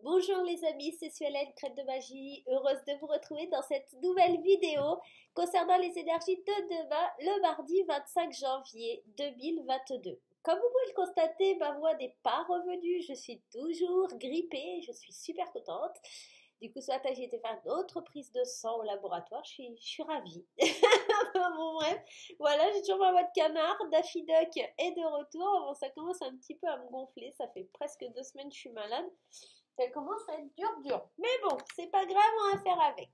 Bonjour les amis, c'est Suélène, crête de magie, heureuse de vous retrouver dans cette nouvelle vidéo concernant les énergies de demain, le mardi 25 janvier 2022. Comme vous pouvez le constater, ma voix n'est pas revenue, je suis toujours grippée, je suis super contente. Du coup, ce matin, j'ai été faire une autre prise de sang au laboratoire, je suis ravie. Bon, bref, voilà, j'ai toujours ma voix de canard, Daffy Duck est de retour. Bon, ça commence un petit peu à me gonfler, ça fait presque 2 semaines que je suis malade. Elle commence à être dure. Mais bon, c'est pas grave, on va faire avec.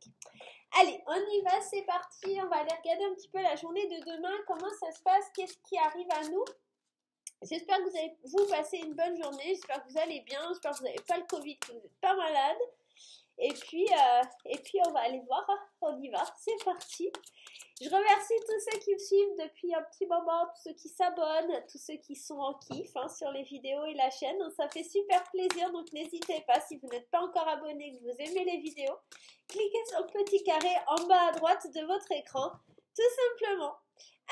Allez, on y va, c'est parti. On va aller regarder un petit peu la journée de demain, comment ça se passe, qu'est-ce qui arrive à nous. J'espère que vous allez vous passer une bonne journée, j'espère que vous allez bien, j'espère que vous n'avez pas le Covid, que vous n'êtes pas malade. Et puis on va aller voir, on y va, c'est parti. Je remercie tous ceux qui me suivent depuis un petit moment, tous ceux qui s'abonnent, tous ceux qui sont en kiff sur les vidéos et la chaîne. Ça fait super plaisir, donc n'hésitez pas, si vous n'êtes pas encore abonné, que vous aimez les vidéos, cliquez sur le petit carré en bas à droite de votre écran, tout simplement.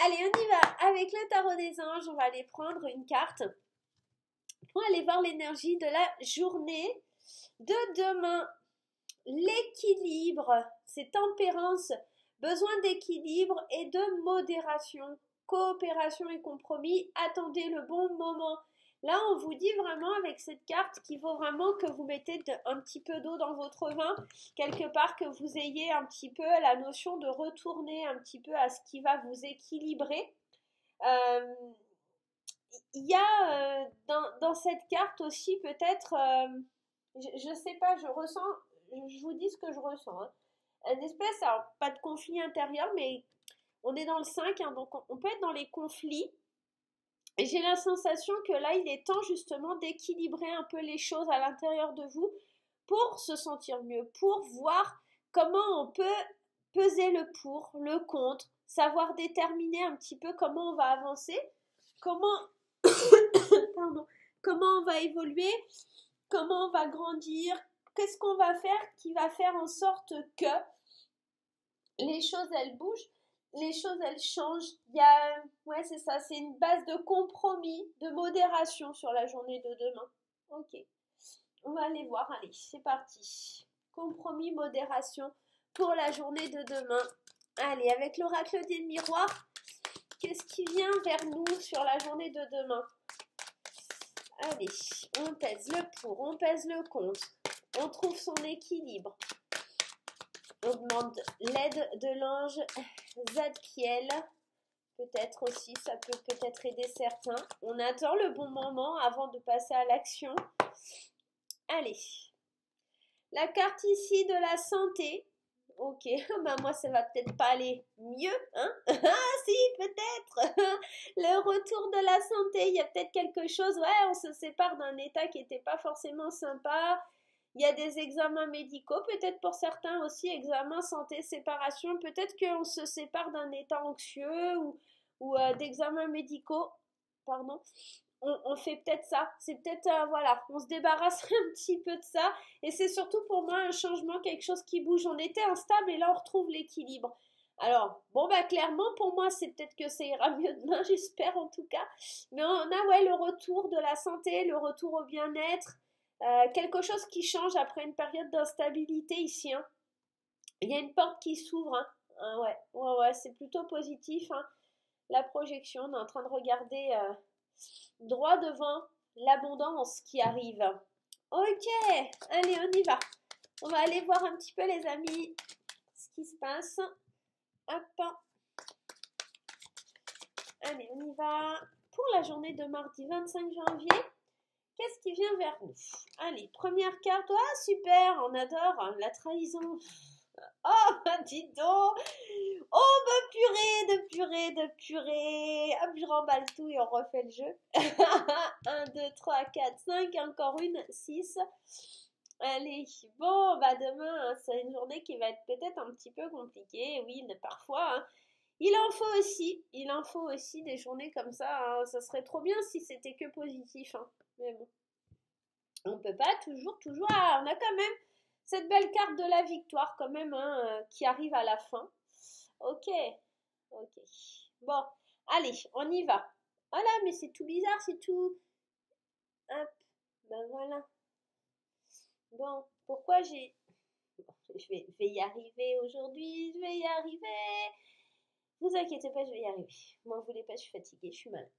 Allez, on y va avec le tarot des anges. On va aller prendre une carte pour aller voir l'énergie de la journée de demain. L'équilibre, c'est tempérance, besoin d'équilibre et de modération, coopération et compromis, attendez le bon moment. Là, on vous dit vraiment avec cette carte qu'il faut vraiment que vous mettez un petit peu d'eau dans votre vin, quelque part que vous ayez un petit peu la notion de retourner un petit peu à ce qui va vous équilibrer. Il y a dans cette carte aussi peut-être, je sais pas, je ressens, je vous dis ce que je ressens. Une espèce, alors pas de conflit intérieur, mais on est dans le 5, donc on peut être dans les conflits. Et j'ai la sensation que là, il est temps justement d'équilibrer un peu les choses à l'intérieur de vous pour se sentir mieux, pour voir comment on peut peser le pour, le contre, savoir déterminer un petit peu comment on va avancer, comment, pardon, comment on va évoluer, comment on va grandir, qu'est-ce qu'on va faire qui va faire en sorte que les choses elles bougent, les choses elles changent. Il y a, ouais c'est ça, c'est une base de compromis, de modération sur la journée de demain. Ok, on va aller voir, allez, c'est parti. Compromis, modération pour la journée de demain. Allez, avec l'oracle des miroirs, qu'est-ce qui vient vers nous sur la journée de demain? Allez, on pèse le pour, on pèse le contre, on trouve son équilibre. On demande l'aide de l'ange Zadkiel. Peut-être aussi, ça peut peut-être aider certains. On attend le bon moment avant de passer à l'action. Allez. La carte ici de la santé. Ok, bah moi ça va peut-être pas aller mieux, hein? Ah si, peut-être. Le retour de la santé, il y a peut-être quelque chose. Ouais, on se sépare d'un état qui n'était pas forcément sympa. Il y a des examens médicaux, peut-être pour certains aussi, examens santé, séparation. Peut-être qu'on se sépare d'un état anxieux ou d'examens médicaux. Pardon. On fait peut-être ça. C'est peut-être, voilà, on se débarrasse un petit peu de ça. Et c'est surtout pour moi un changement, quelque chose qui bouge. On était instable et là on retrouve l'équilibre. Alors, bon bah clairement pour moi c'est peut-être que ça ira mieux demain, j'espère en tout cas. Mais on a ouais le retour de la santé, le retour au bien-être, quelque chose qui change après une période d'instabilité ici. Hein. Il y a une porte qui s'ouvre. Hein. Ouais, c'est plutôt positif. Hein. La projection, on est en train de regarder droit devant l'abondance qui arrive. Ok, allez, on y va. On va aller voir un petit peu les amis ce qui se passe. Hop. Allez, on y va. Pour la journée de mardi 25 janvier, qu'est-ce qui vient vers nous? Allez, première carte. Ah, super, on adore hein, la trahison. Oh, bah dis donc. Oh, bah purée. Hop, je remballe tout et on refait le jeu. 1, 2, 3, 4, 5, encore une, 6. Allez, bon, bah demain, hein, c'est une journée qui va être peut-être un petit peu compliquée. Oui, mais parfois, hein, il en faut aussi des journées comme ça. Hein. Ça serait trop bien si c'était que positif. Hein. Mais bon, on peut pas toujours. Ah, on a quand même cette belle carte de la victoire quand même hein, qui arrive à la fin. Ok. Bon, allez, on y va. Voilà, mais c'est tout bizarre, c'est tout. Hop, ben voilà. Bon, pourquoi j'ai... Bon, je vais y arriver aujourd'hui, je vais y arriver. Vous inquiétez pas, je vais y arriver. M'en voulez pas, je suis fatiguée, je suis malade.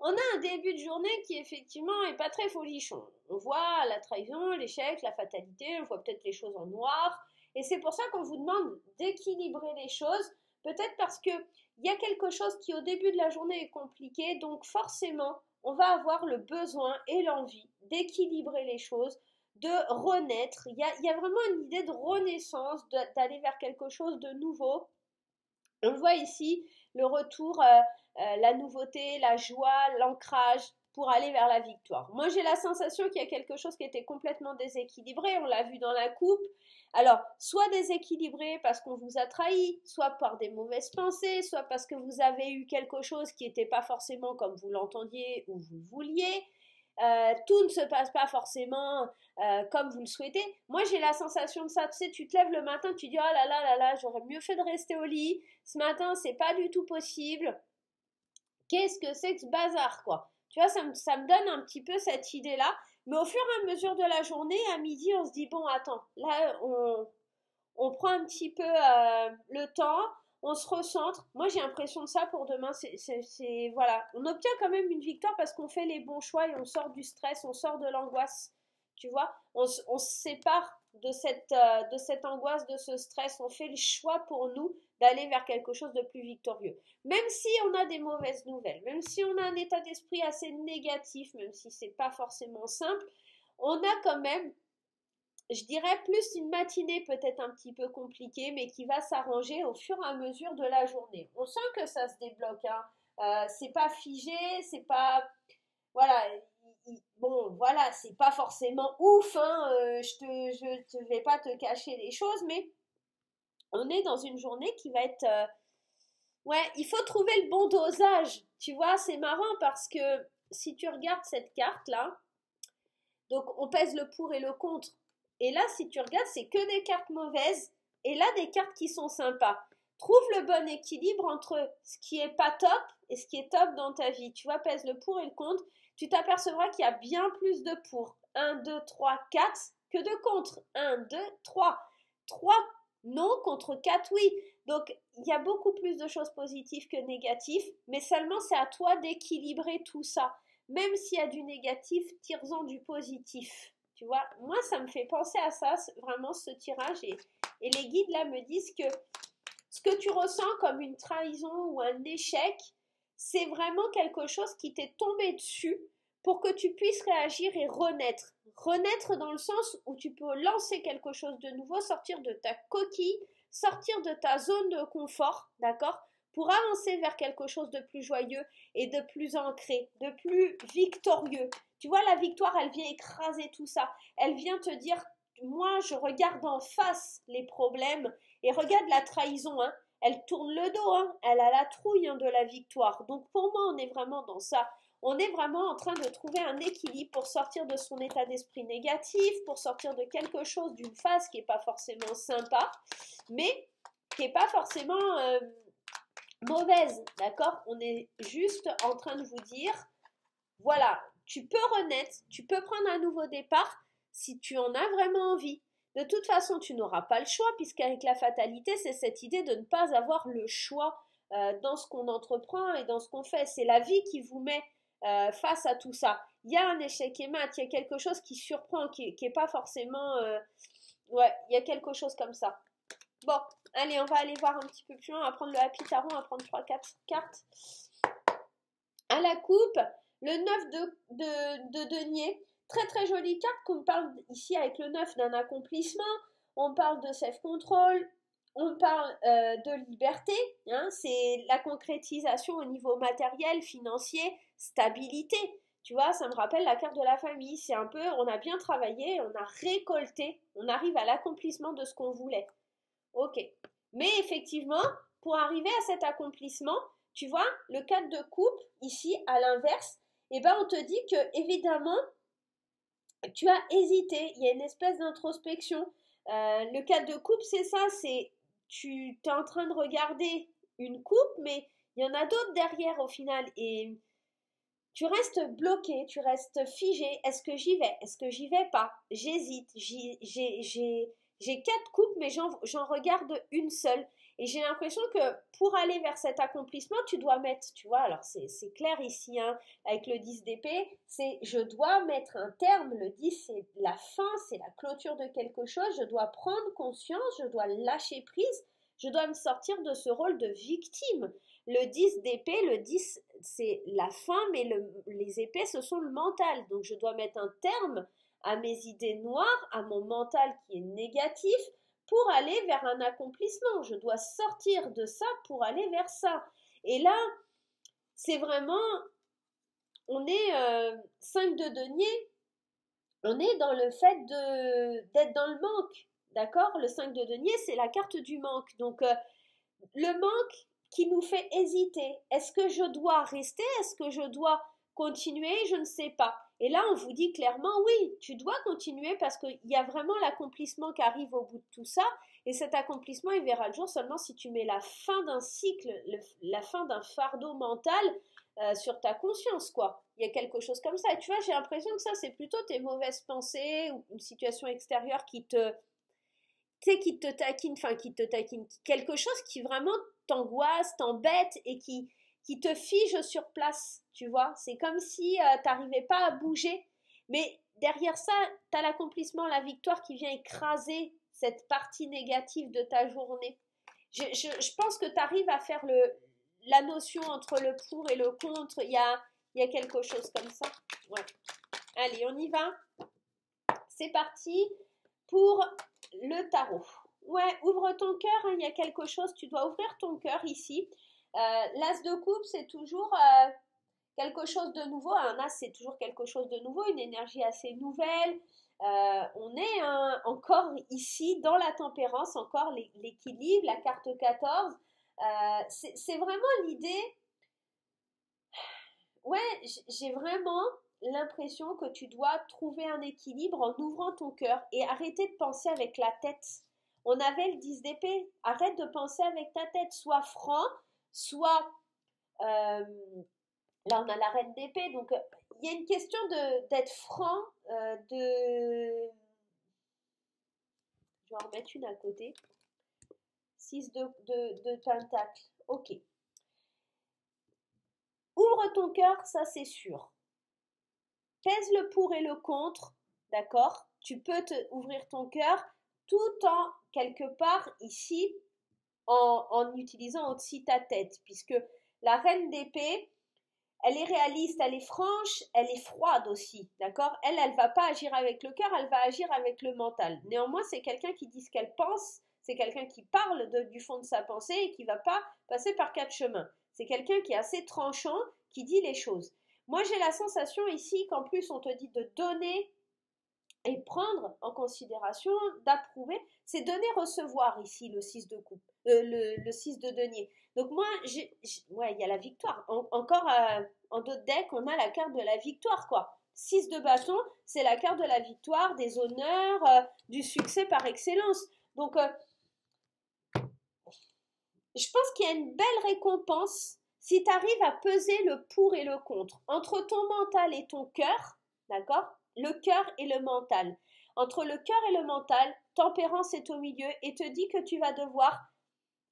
On a un début de journée qui effectivement est pas très folichon. On voit la trahison, l'échec, la fatalité, on voit peut-être les choses en noir. Et c'est pour ça qu'on vous demande d'équilibrer les choses. Peut-être parce que il y a quelque chose qui au début de la journée est compliqué, donc forcément on va avoir le besoin et l'envie d'équilibrer les choses, de renaître. Il y a vraiment une idée de renaissance, d'aller vers quelque chose de nouveau. On le voit ici, le retour, la nouveauté, la joie, l'ancrage pour aller vers la victoire. Moi, j'ai la sensation qu'il y a quelque chose qui était complètement déséquilibré. On l'a vu dans la coupe. Alors, soit déséquilibré parce qu'on vous a trahi, soit par des mauvaises pensées, soit parce que vous avez eu quelque chose qui n'était pas forcément comme vous l'entendiez ou vous vouliez. Tout ne se passe pas forcément comme vous le souhaitez. Moi, j'ai la sensation de ça. Tu sais, tu te lèves le matin, tu dis oh là là là là, j'aurais mieux fait de rester au lit. Ce matin, c'est pas du tout possible. Qu'est-ce que c'est que ce bazar, quoi? Tu vois, ça me donne un petit peu cette idée-là. Mais au fur et à mesure de la journée, à midi, on se dit bon, attends, là, on prend un petit peu le temps, on se recentre. Moi, j'ai l'impression de ça pour demain. Voilà, on obtient quand même une victoire parce qu'on fait les bons choix et on sort du stress, on sort de l'angoisse. Tu vois, on se sépare de cette angoisse, de ce stress. On fait le choix pour nous d'aller vers quelque chose de plus victorieux. Même si on a des mauvaises nouvelles, même si on a un état d'esprit assez négatif, même si c'est pas forcément simple, on a quand même, je dirais, plus une matinée peut-être un petit peu compliquée, mais qui va s'arranger au fur et à mesure de la journée. On sent que ça se débloque, hein. C'est pas figé, c'est pas... Voilà, bon, voilà, c'est pas forcément ouf, hein, je te vais pas te cacher les choses, mais on est dans une journée qui va être... ouais, il faut trouver le bon dosage, tu vois, c'est marrant parce que si tu regardes cette carte-là, donc on pèse le pour et le contre. Et là, si tu regardes, c'est que des cartes mauvaises et là des cartes qui sont sympas. Trouve le bon équilibre entre ce qui est pas top et ce qui est top dans ta vie. Tu vois, pèse le pour et le contre. Tu t'apercevras qu'il y a bien plus de pour. 1, 2, 3, 4 que de contre. 1, 2, 3. 3 non contre 4 oui. Donc, il y a beaucoup plus de choses positives que négatives, mais seulement c'est à toi d'équilibrer tout ça. Même s'il y a du négatif, tire-en du positif. Tu vois, moi, ça me fait penser à ça, vraiment, ce tirage. Et les guides, là, me disent que ce que tu ressens comme une trahison ou un échec, c'est vraiment quelque chose qui t'est tombé dessus pour que tu puisses réagir et renaître. Renaître dans le sens où tu peux lancer quelque chose de nouveau, sortir de ta coquille, sortir de ta zone de confort, d'accord, pour avancer vers quelque chose de plus joyeux et de plus ancré, de plus victorieux. Tu vois, la victoire, elle vient écraser tout ça. Elle vient te dire, moi, je regarde en face les problèmes et regarde la trahison, hein. Elle tourne le dos, hein. Elle a la trouille, hein, de la victoire. Donc pour moi, on est vraiment dans ça. On est vraiment en train de trouver un équilibre pour sortir de son état d'esprit négatif, pour sortir de quelque chose, d'une phase qui n'est pas forcément sympa, mais qui n'est pas forcément mauvaise, d'accord? On est juste en train de vous dire, voilà, tu peux renaître, tu peux prendre un nouveau départ si tu en as vraiment envie. De toute façon, tu n'auras pas le choix, puisqu'avec la fatalité, c'est cette idée de ne pas avoir le choix dans ce qu'on entreprend et dans ce qu'on fait. C'est la vie qui vous met face à tout ça. Il y a un échec et mat, il y a quelque chose qui surprend, qui est pas forcément... ouais, il y a quelque chose comme ça. Bon, allez, on va aller voir un petit peu plus loin, on va prendre le Happy Tarot, on va prendre 3-4 cartes. À la coupe, le 9 de denier, très très jolie carte qu'on parle ici avec le 9 d'un accomplissement, on parle de self-control, on parle de liberté, hein, c'est la concrétisation au niveau matériel, financier, stabilité. Tu vois, ça me rappelle la carte de la famille, c'est un peu, on a bien travaillé, on a récolté, on arrive à l'accomplissement de ce qu'on voulait. Ok. Mais effectivement, pour arriver à cet accomplissement, tu vois, le 4 de coupe, ici, à l'inverse, eh ben, on te dit que, évidemment, tu as hésité. Il y a une espèce d'introspection. Le 4 de coupe, c'est ça, c'est tu es en train de regarder une coupe, mais il y en a d'autres derrière au final. Et tu restes bloqué, tu restes figé. Est-ce que j'y vais? Est-ce que j'y vais pas? J'hésite. J'ai quatre coupes, mais j'en regarde une seule. Et j'ai l'impression que pour aller vers cet accomplissement, tu dois mettre, tu vois, alors c'est clair ici, hein, avec le 10 d'épée, c'est je dois mettre un terme, le 10 c'est la fin, c'est la clôture de quelque chose, je dois prendre conscience, je dois lâcher prise, je dois me sortir de ce rôle de victime. Le 10 d'épée, le 10 c'est la fin, mais les épées ce sont le mental, donc je dois mettre un terme à mes idées noires, à mon mental qui est négatif, pour aller vers un accomplissement. Je dois sortir de ça pour aller vers ça. Et là, c'est vraiment, on est 5 de denier, on est dans le fait d'être dans le manque. D'accord? Le 5 de denier, c'est la carte du manque. Donc, le manque qui nous fait hésiter. Est-ce que je dois rester? Est-ce que je dois continuer? Je ne sais pas. Et là, on vous dit clairement, oui, tu dois continuer parce qu'il y a vraiment l'accomplissement qui arrive au bout de tout ça. Et cet accomplissement, il verra le jour seulement si tu mets la fin d'un cycle, la fin d'un fardeau mental sur ta conscience, quoi. Il y a quelque chose comme ça. Et tu vois, j'ai l'impression que ça, c'est plutôt tes mauvaises pensées ou une situation extérieure qui te, tu sais, qui te taquine, quelque chose qui vraiment t'angoisse, t'embête et qui te fige sur place, tu vois. C'est comme si t'arrivais pas à bouger, mais derrière ça, t'as l'accomplissement, la victoire qui vient écraser cette partie négative de ta journée. Je pense que t'arrives à faire la notion entre le pour et le contre, il y a quelque chose comme ça. Ouais. Allez, on y va. C'est parti pour le tarot. Ouais, ouvre ton cœur, hein, il y a quelque chose, tu dois ouvrir ton cœur ici. L'as de coupe, c'est toujours quelque chose de nouveau. Un as, c'est toujours quelque chose de nouveau, une énergie assez nouvelle. On est encore ici dans la tempérance, encore l'équilibre, la carte 14. C'est vraiment l'idée. Ouais, j'ai vraiment l'impression que tu dois trouver un équilibre en ouvrant ton cœur et arrêter de penser avec la tête. On avait le 10 d'épée. Arrête de penser avec ta tête. Sois franc, soit là on a la reine d'épée. Donc il y a une question d'être franc, de... Je vais en remettre une à côté. 6 de pentacle. Ok. Ouvre ton cœur, ça c'est sûr. Pèse le pour et le contre, d'accord? Tu peux ouvrir ton cœur tout en, quelque part, ici, en utilisant aussi ta tête, puisque la reine d'épée, elle est réaliste, elle est franche, elle est froide aussi, d'accord? Elle va pas agir avec le cœur, elle va agir avec le mental. Néanmoins, c'est quelqu'un qui dit ce qu'elle pense, c'est quelqu'un qui parle du fond de sa pensée et qui va pas passer par quatre chemins. C'est quelqu'un qui est assez tranchant, qui dit les choses. Moi, j'ai la sensation ici qu'en plus, on te dit de donner et prendre en considération, d'approuver, c'est donner, recevoir ici le 6 de coupe, le 6 de denier. Donc moi, ouais, il y a la victoire. Encore en d'autres decks, on a la carte de la victoire, quoi. 6 de bâton, c'est la carte de la victoire, des honneurs, du succès par excellence. Donc, je pense qu'il y a une belle récompense si tu arrives à peser le pour et le contre entre ton mental et ton cœur, d'accord? Le cœur et le mental. Entre le cœur et le mental, tempérance est au milieu et te dit que tu vas devoir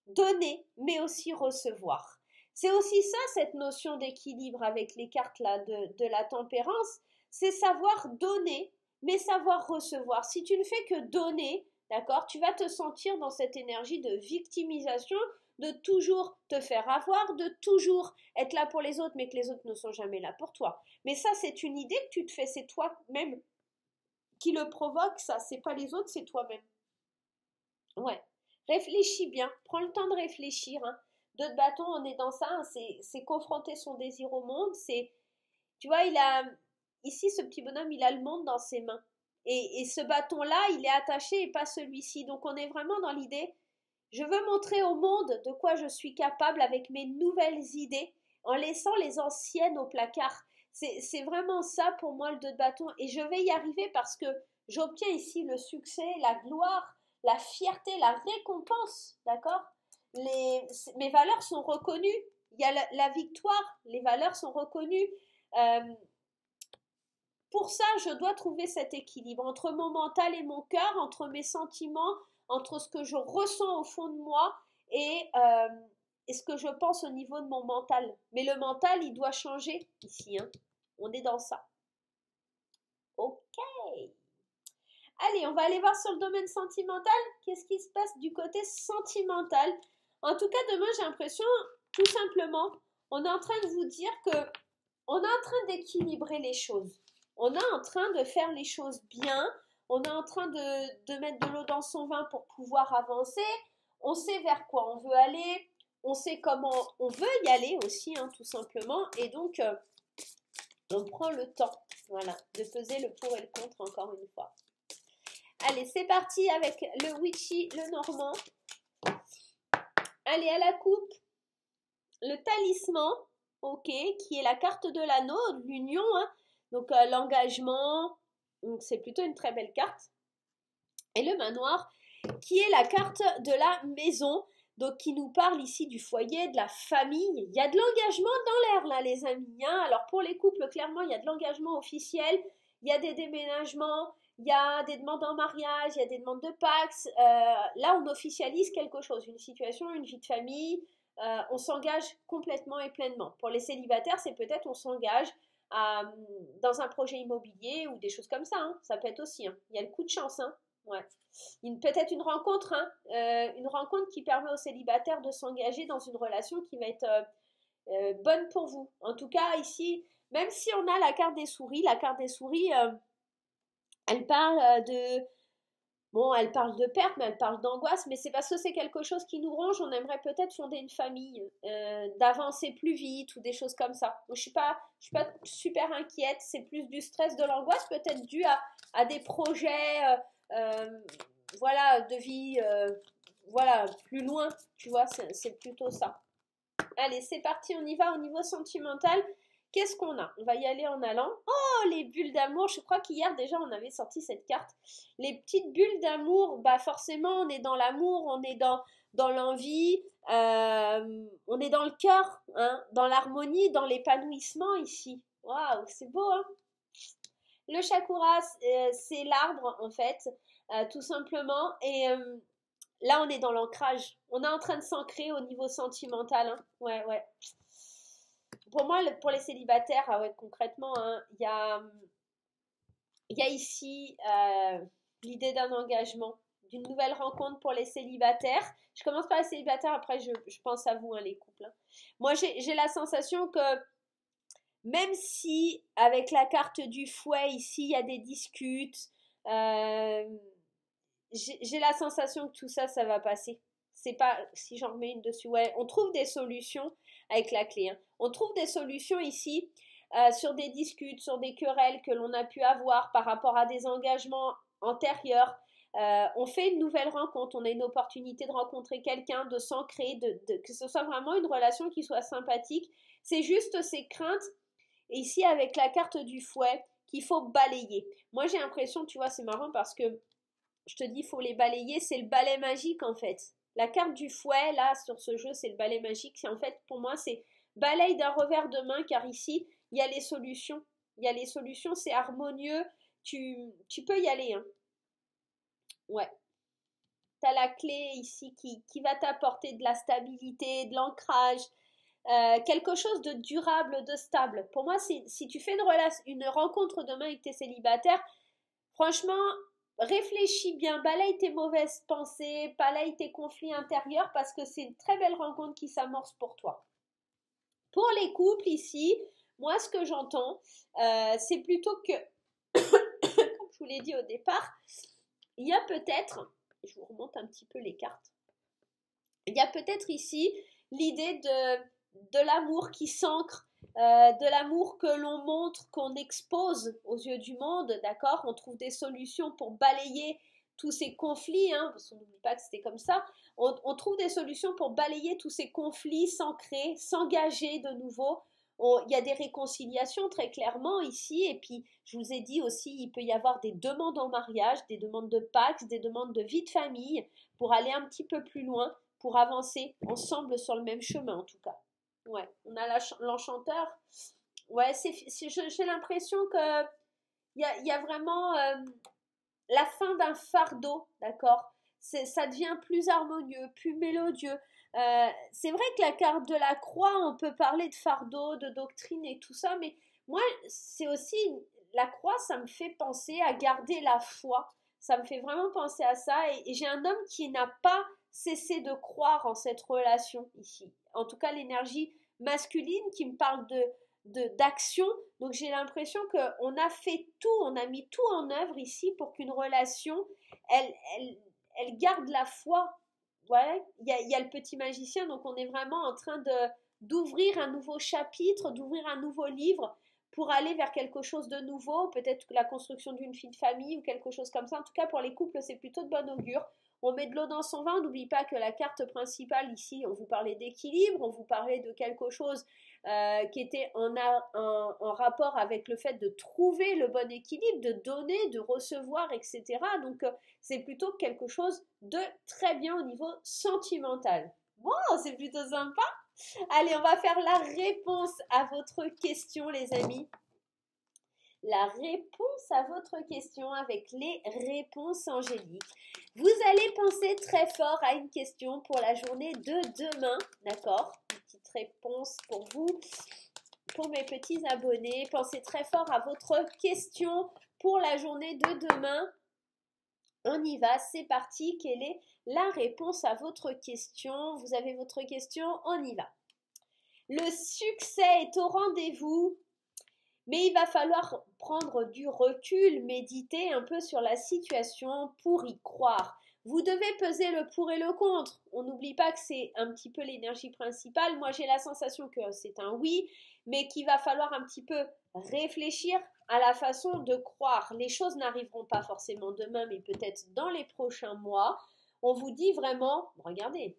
donner, mais aussi recevoir. C'est aussi ça, cette notion d'équilibre avec les cartes là de la tempérance, c'est savoir donner, mais savoir recevoir. Si tu ne fais que donner, d'accord, tu vas te sentir dans cette énergie de victimisation, de toujours te faire avoir, de toujours être là pour les autres, mais que les autres ne sont jamais là pour toi. Mais ça, c'est une idée que tu te fais, c'est toi-même qui le provoque, ça, c'est pas les autres, c'est toi-même. Ouais. Réfléchis bien, prends le temps de réfléchir. Hein. Deux de bâton, on est dans ça, hein, c'est confronter son désir au monde. C'est, tu vois, il a ici ce petit bonhomme, il a le monde dans ses mains. Et ce bâton-là, il est attaché et pas celui-ci. Donc on est vraiment dans l'idée, je veux montrer au monde de quoi je suis capable avec mes nouvelles idées, en laissant les anciennes au placard. C'est vraiment ça pour moi le deux de bâton. Et je vais y arriver parce que j'obtiens ici le succès, la gloire, la fierté, la récompense, d'accord? Mes valeurs sont reconnues. Il y a la victoire, les valeurs sont reconnues. Pour ça, je dois trouver cet équilibre entre mon mental et mon cœur, entre mes sentiments, entre ce que je ressens au fond de moi et ce que je pense au niveau de mon mental. Mais le mental, il doit changer ici, hein. On est dans ça. Ok. Allez, on va aller voir sur le domaine sentimental. Qu'est-ce qui se passe du côté sentimental? En tout cas, demain, j'ai l'impression, tout simplement, on est en train de vous dire que on est en train d'équilibrer les choses. On est en train de faire les choses bien. On est en train de mettre de l'eau dans son vin pour pouvoir avancer. On sait vers quoi on veut aller. On sait comment on veut y aller aussi, hein, tout simplement. Et donc, on prend le temps, voilà, de peser le pour et le contre encore une fois. Allez, c'est parti avec le Witchy, le Normand. Allez, à la coupe, le talisman, ok, qui est la carte de l'anneau, de l'union, hein. Donc l'engagement, c'est plutôt une très belle carte. Et le manoir, qui est la carte de la maison, donc qui nous parle ici du foyer, de la famille. Il y a de l'engagement dans l'air là, les amis, hein. Alors pour les couples, clairement, il y a de l'engagement officiel, il y a des déménagements, il y a des demandes en mariage, il y a des demandes de Pax. Là, on officialise quelque chose, une situation, une vie de famille. On s'engage complètement et pleinement. Pour les célibataires, c'est peut-être on s'engage dans un projet immobilier ou des choses comme ça, hein. Ça peut être aussi, hein. Il y a le coup de chance, hein. Ouais. Peut-être une rencontre, hein, une rencontre qui permet aux célibataires de s'engager dans une relation qui va être bonne pour vous. En tout cas, ici, même si on a la carte des souris, elle parle de... Bon, elle parle de perte, mais elle parle d'angoisse, mais c'est parce que c'est quelque chose qui nous ronge. On aimerait peut-être fonder une famille, d'avancer plus vite ou des choses comme ça. Donc, je suis pas super inquiète. C'est plus du stress, de l'angoisse, peut-être dû à des projets, voilà, de vie, voilà, plus loin. Tu vois, c'est plutôt ça. Allez, c'est parti, on y va au niveau sentimental. Qu'est-ce qu'on a? On va y aller en allant. Oh, les bulles d'amour. Je crois qu'hier déjà on avait sorti cette carte. Les petites bulles d'amour, bah forcément on est dans l'amour, on est dans l'envie, on est dans le cœur, hein, dans l'harmonie, dans l'épanouissement ici. Waouh, c'est beau, hein? Le chakra, c'est l'arbre en fait, tout simplement. Et là on est dans l'ancrage. On est en train de s'ancrer au niveau sentimental, hein. Ouais, ouais. Pour moi, pour les célibataires, ah ouais, concrètement, hein, il y a ici l'idée d'un engagement, d'une nouvelle rencontre pour les célibataires. Je commence par les célibataires, après je pense à vous, hein, les couples, hein. Moi, j'ai la sensation que même si avec la carte du fouet, ici, il y a des disputes, j'ai la sensation que tout ça, ça va passer. C'est pas, si j'en remets une dessus, ouais, on trouve des solutions avec la clé, hein. On trouve des solutions ici sur des disputes, sur des querelles que l'on a pu avoir par rapport à des engagements antérieurs. On fait une nouvelle rencontre, on a une opportunité de rencontrer quelqu'un, de s'ancrer, que ce soit vraiment une relation qui soit sympathique. C'est juste ces craintes, et ici avec la carte du fouet, qu'il faut balayer. Moi j'ai l'impression, tu vois, c'est marrant parce que je te dis, il faut les balayer, c'est le balai magique en fait. La carte du fouet, là, sur ce jeu, c'est le balai magique. En fait, pour moi, c'est balaye d'un revers de main, car ici, il y a les solutions. Il y a les solutions, c'est harmonieux. Tu peux y aller, hein. Ouais. Tu as la clé ici qui va t'apporter de la stabilité, de l'ancrage, quelque chose de durable, de stable. Pour moi, si tu fais une rencontre demain avec tes célibataires, franchement, réfléchis bien, balaye tes mauvaises pensées, balaye tes conflits intérieurs parce que c'est une très belle rencontre qui s'amorce pour toi. Pour les couples ici, moi ce que j'entends, c'est plutôt que, comme je vous l'ai dit au départ, il y a peut-être, je vous remonte un petit peu les cartes, il y a peut-être ici l'idée de l'amour qui s'ancre, de l'amour que l'on montre, qu'on expose aux yeux du monde, d'accord? On trouve des solutions pour balayer tous ces conflits, hein, parce qu'on n'oublie pas que c'était comme ça. On trouve des solutions pour balayer tous ces conflits, s'ancrer, s'engager de nouveau. Il y a des réconciliations très clairement ici, et puis je vous ai dit aussi, il peut y avoir des demandes en mariage, des demandes de Pax, des demandes de vie de famille, pour aller un petit peu plus loin, pour avancer ensemble sur le même chemin en tout cas. Ouais, on a l'enchanteur. Ouais, j'ai l'impression que il y a vraiment la fin d'un fardeau, d'accord? Ça devient plus harmonieux, plus mélodieux. C'est vrai que la carte de la croix, on peut parler de fardeau, de doctrine et tout ça, mais moi, c'est aussi la croix, ça me fait penser à garder la foi. Ça me fait vraiment penser à ça. Et j'ai un homme qui n'a pas cessé de croire en cette relation ici. En tout cas, l'énergie masculine qui me parle d'action. Donc j'ai l'impression qu'on a fait tout, on a mis tout en œuvre ici pour qu'une relation, elle, elle, elle garde la foi. Ouais, il y a le petit magicien, donc on est vraiment en train d'ouvrir un nouveau chapitre, d'ouvrir un nouveau livre pour aller vers quelque chose de nouveau, peut-être la construction d'une vie de famille ou quelque chose comme ça. En tout cas, pour les couples, c'est plutôt de bon augure. On met de l'eau dans son vin, on n'oublie pas que la carte principale ici, on vous parlait d'équilibre, on vous parlait de quelque chose qui était en rapport avec le fait de trouver le bon équilibre, de donner, de recevoir, etc. Donc c'est plutôt quelque chose de très bien au niveau sentimental. Bon, c'est plutôt sympa. Allez, on va faire la réponse à votre question, les amis. La réponse à votre question avec les réponses angéliques. Vous allez penser très fort à une question pour la journée de demain, d'accord? Une petite réponse pour vous, pour mes petits abonnés. Pensez très fort à votre question pour la journée de demain. On y va, c'est parti. Quelle est la réponse à votre question? Vous avez votre question, on y va. Le succès est au rendez-vous, mais il va falloir prendre du recul, méditer un peu sur la situation pour y croire. Vous devez peser le pour et le contre. On n'oublie pas que c'est un petit peu l'énergie principale. Moi, j'ai la sensation que c'est un oui, mais qu'il va falloir un petit peu réfléchir à la façon de croire. Les choses n'arriveront pas forcément demain, mais peut-être dans les prochains mois. On vous dit vraiment, regardez,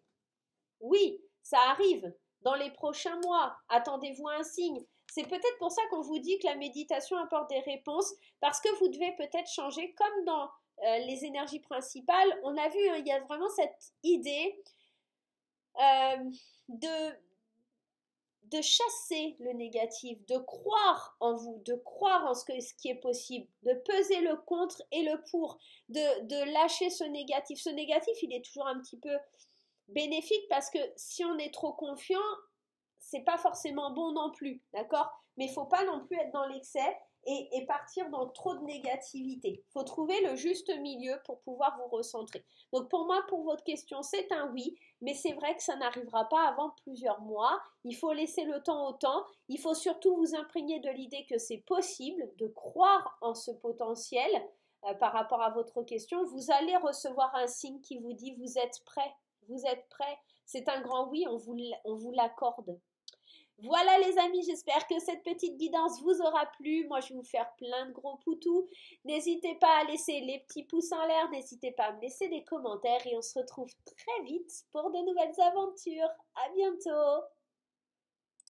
oui, ça arrive dans les prochains mois. Attendez-vous à un signe. C'est peut-être pour ça qu'on vous dit que la méditation apporte des réponses, parce que vous devez peut-être changer, comme dans les énergies principales. On a vu, hein, il y a vraiment cette idée de chasser le négatif, de croire en vous, de croire en ce qui est possible, de peser le contre et le pour, de lâcher ce négatif. Ce négatif, il est toujours un petit peu bénéfique parce que si on est trop confiant, c'est pas forcément bon non plus, d'accord? Mais il faut pas non plus être dans l'excès et partir dans trop de négativité. Il faut trouver le juste milieu pour pouvoir vous recentrer. Donc pour moi, pour votre question, c'est un oui, mais c'est vrai que ça n'arrivera pas avant plusieurs mois. Il faut laisser le temps au temps. Il faut surtout vous imprégner de l'idée que c'est possible, de croire en ce potentiel par rapport à votre question. Vous allez recevoir un signe qui vous dit vous êtes prêt, vous êtes prêt. C'est un grand oui, on vous l'accorde. Voilà les amis, j'espère que cette petite guidance vous aura plu. Moi, je vais vous faire plein de gros poutous. N'hésitez pas à laisser les petits pouces en l'air, n'hésitez pas à me laisser des commentaires et on se retrouve très vite pour de nouvelles aventures. À bientôt!